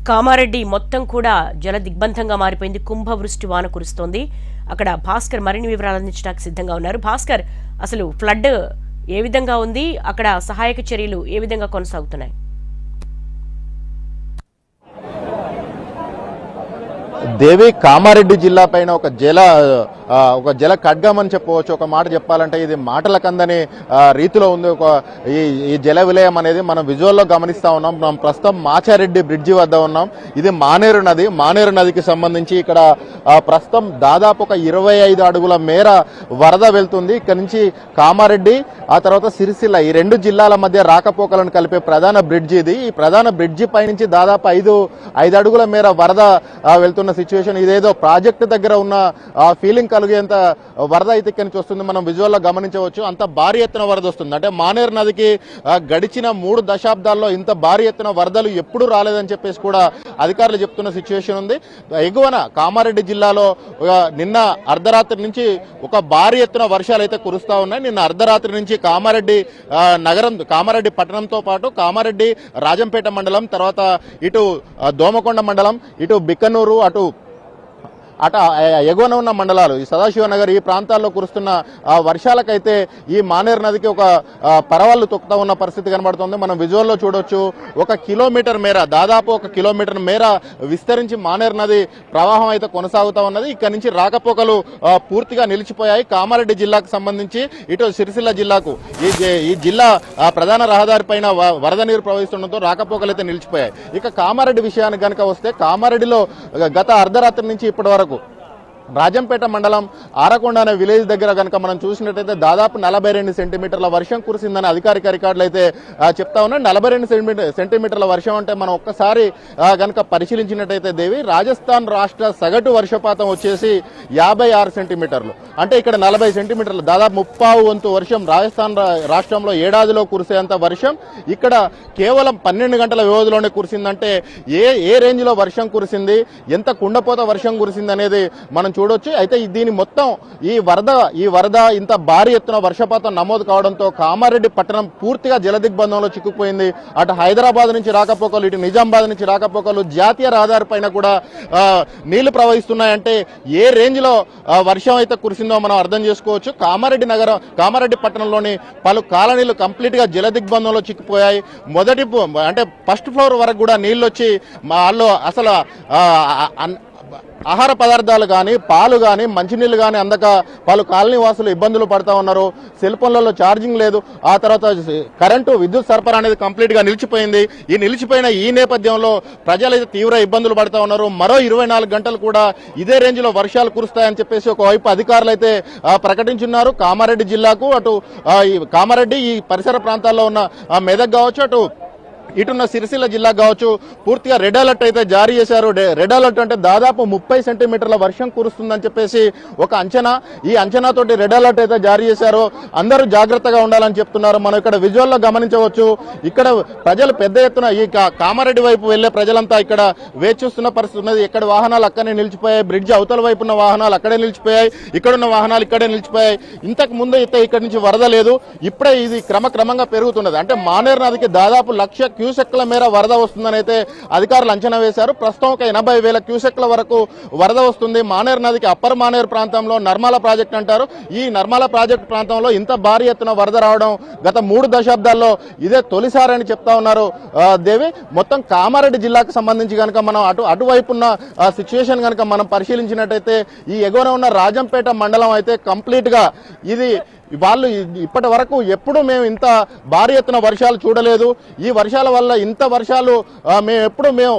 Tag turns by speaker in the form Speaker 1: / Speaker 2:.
Speaker 1: కామారెడ్డి మొత్తం కూడా జల దిగ్బంధంగా మారిపోయింది. కుంభవృష్టి వాన కురుస్తోంది. అక్కడ భాస్కర్ మరిన్ని వివరాలు అందించడానికి సిద్ధంగా ఉన్నారు. భాస్కర్, అసలు ఫ్లడ్ ఏ విధంగా ఉంది, అక్కడ సహాయక చర్యలు ఏ విధంగా కొనసాగుతున్నాయి?
Speaker 2: దేవి, కామారెడ్డి జిల్లా పైన ఒక జల ఖడ్గం అని చెప్పవచ్చు. ఒక మాట చెప్పాలంటే ఇది మాటల కందని రీతిలో ఉంది. ఈ జల విలయం అనేది మనం విజువల్లో గమనిస్తా ఉన్నాం. మనం ప్రస్తుతం మాచారెడ్డి బ్రిడ్జి వద్ద ఉన్నాం. ఇది మానేరు నదికి సంబంధించి ఇక్కడ ప్రస్తుతం దాదాపు ఒక 25 అడుగుల మేర వరద వెళ్తుంది. ఇక్కడ నుంచి కామారెడ్డి, ఆ తర్వాత సిరిసిల్ల, ఈ రెండు జిల్లాల మధ్య రాకపోకలను కలిపే ప్రధాన బ్రిడ్జి ఇది. ఈ ప్రధాన బ్రిడ్జి పైనుంచి దాదాపు 5 అడుగుల మేర వరద వెళ్తున్న సిచ్యువేషన్. ఇదేదో ప్రాజెక్టు దగ్గర ఉన్న ఫీలింగ్ కలిగేంత వరద అయితే ఇక్కడి నుంచి వస్తుంది. మనం విజువల్లో గమనించవచ్చు. అంత భారీ ఎత్తున వరద వస్తుంది. అంటే మానేరు నదికి గడిచిన 3 దశాబ్దాల్లో ఇంత భారీ ఎత్తున వరదలు ఎప్పుడు రాలేదని చెప్పేసి కూడా అధికారులు చెప్తున్న సిచ్యువేషన్ ఉంది. ఎగువన కామారెడ్డి జిల్లాలో నిన్న అర్ధరాత్రి నుంచి ఒక భారీ ఎత్తున వర్షాలు అయితే కురుస్తా ఉన్నాయి. నిన్న అర్ధరాత్రి నుంచి కామారెడ్డి పట్టణంతో పాటు కామారెడ్డి, రాజంపేట మండలం, తర్వాత ఇటు దోమకొండ మండలం, ఇటు బిక్కనూరు, అటు ఎగువన ఉన్న మండలాలు, ఈ సదాశివనగర్, ఈ ప్రాంతాల్లో కురుస్తున్న వర్షాలకైతే ఈ మానేరు నదికి ఒక పరవళ్ళు తొక్కుతా ఉన్న పరిస్థితి కనబడుతుంది. మనం విజువల్లో చూడొచ్చు. 1 కిలోమీటర్ మేర, దాదాపు 1 కిలోమీటర్ మేర విస్తరించి మానేరు నది ప్రవాహం అయితే కొనసాగుతా ఉన్నది. ఇక్కడ నుంచి రాకపోకలు పూర్తిగా నిలిచిపోయాయి. కామారెడ్డి జిల్లాకు సంబంధించి ఇటు సిరిసిల్ల జిల్లాకు ఈ జిల్లా ప్రధాన రహదారి పైన వరద నీరు ప్రవహిస్తుండటంతో రాకపోకలు అయితే నిలిచిపోయాయి. ఇక కామారెడ్డి విషయానికి కనుక వస్తే, కామారెడ్డిలో గత అర్ధరాత్రి నుంచి ఇప్పటి వరకు రాజంపేట మండలం ఆరకొండ అనే విలేజ్ దగ్గర కనుక మనం చూసినట్టయితే దాదాపు 42 సెంటీమీటర్ల వర్షం కురిసిందని అధికారిక రికార్డులు అయితే చెప్తా ఉన్నాయి. 42 సెంటీమీటర్ల వర్షం అంటే మనం ఒక్కసారి కనుక పరిశీలించినట్టయితే దేవి, రాజస్థాన్ రాష్ట్ర సగటు వర్షపాతం వచ్చేసి 56 సెంటీమీటర్లు. అంటే ఇక్కడ 40 సెంటీమీటర్లు, దాదాపు 30 వంతు వర్షం రాజస్థాన్ రాష్ట్రంలో ఏడాదిలో కురిసేంత వర్షం ఇక్కడ కేవలం 12 గంటల వ్యవధిలోనే కురిసిందంటే ఏ రేంజ్ లో వర్షం కురిసింది, ఎంత కుండపోత వర్షం కురిసింది అనేది మనం చూడొచ్చు. అయితే దీని మొత్తం ఈ వరద ఇంత భారీ ఎత్తున వర్షపాతం నమోదు కావడంతో కామారెడ్డి పట్టణం పూర్తిగా జలదిగ్బంధంలో చిక్కుపోయింది. అటు హైదరాబాద్ నుంచి రాకపోకలు, ఇటు నిజామాబాద్ నుంచి రాకపోకలు, జాతీయ రహదారి పైన కూడా నీళ్లు ప్రవహిస్తున్నాయంటే ఏ రేంజ్ లో వర్షం అయితే కురిసిందో మనం అర్థం చేసుకోవచ్చు. కామారెడ్డి పట్టణంలోని పలు కాలనీలు కంప్లీట్ గా జలదిగ్బంధంలో చిక్కుపోయాయి. ఫస్ట్ ఫ్లోర్ వరకు కూడా నీళ్లు వచ్చి వాళ్ళు అసలు ఆహార పదార్థాలు కానీ, పాలు కానీ, మంచినీళ్ళు కానీ అందక పలు కాలనీ వాసులు ఇబ్బందులు పడతా ఉన్నారు. సెల్ ఫోన్లలో ఛార్జింగ్ లేదు. ఆ తర్వాత విద్యుత్ సరఫరా అనేది కంప్లీట్ గా నిలిచిపోయింది. నిలిచిపోయిన ఈ నేపథ్యంలో ప్రజలైతే తీవ్ర ఇబ్బందులు పడతా ఉన్నారు. మరో 24 గంటలు కూడా ఇదే రేంజ్ లో వర్షాలు కురుస్తాయని చెప్పేసి ఒకవైపు అధికారులు అయితే ప్రకటించున్నారు. కామారెడ్డి జిల్లాకు, అటు కామారెడ్డి ఈ పరిసర ప్రాంతాల్లో ఉన్న మెదక్ కావచ్చు, అటు ఇటున్న సిరిసిల్ల జిల్లా కావచ్చు, పూర్తిగా రెడ్ అలర్ట్ అయితే జారీ చేశారు. రెడ్ అలర్ట్ అంటే దాదాపు 30 సెంటీమీటర్ల వర్షం కురుస్తుందని చెప్పేసి ఒక అంచనా. ఈ అంచనాతోటి రెడ్ అలర్ట్ అయితే జారీ చేశారు. అందరూ జాగ్రత్తగా ఉండాలని చెప్తున్నారు. మనం ఇక్కడ విజువల్లో గమనించవచ్చు. ఇక్కడ ప్రజలు పెద్ద ఎత్తున ఈ కామారెడ్డి వైపు వెళ్లే ప్రజలంతా ఇక్కడ వేచి చూస్తున్న పరిస్థితి ఉన్నది. ఇక్కడ వాహనాలు అక్కడే నిలిచిపోయాయి. బ్రిడ్జ్ అవతల వైపు ఉన్న వాహనాలు అక్కడే నిలిచిపోయాయి. ఇక్కడున్న వాహనాలు ఇక్కడే నిలిచిపోయాయి. ఇంతకు ముందు అయితే ఇక్కడ నుంచి వరద లేదు. ఇప్పుడే ఇది క్రమంగా పెరుగుతున్నది. అంటే మానేరు నదికి దాదాపు 1,00,000 క్యూసెక్ల మేర వరద వస్తుందని అయితే అధికారులు అంచనా వేశారు. ప్రస్తుతం ఒక 80,000 క్యూసెక్ల వరకు వరద వస్తుంది. మానేరు నదికి అప్పర్ మానేరు ప్రాంతంలో నర్మల ప్రాజెక్ట్ అంటారు. ఈ నర్మల ప్రాజెక్టు ప్రాంతంలో ఇంత భారీ ఎత్తున వరద రావడం గత 3 దశాబ్దాల్లో ఇదే తొలిసారని చెప్తా ఉన్నారు దేవి. మొత్తం కామారెడ్డి జిల్లాకు సంబంధించి కనుక మనం అటువైపున్న సిచ్యువేషన్ కనుక మనం పరిశీలించినట్టయితే ఈ ఎగువన ఉన్న రాజంపేట మండలం అయితే కంప్లీట్ గా వాళ్ళు ఇప్పటి వరకు ఎప్పుడు మేము ఇంత భారీ ఎత్తున వర్షాలు చూడలేదు. ఈ వర్షాల వల్ల ఇంత వర్షాలు మేము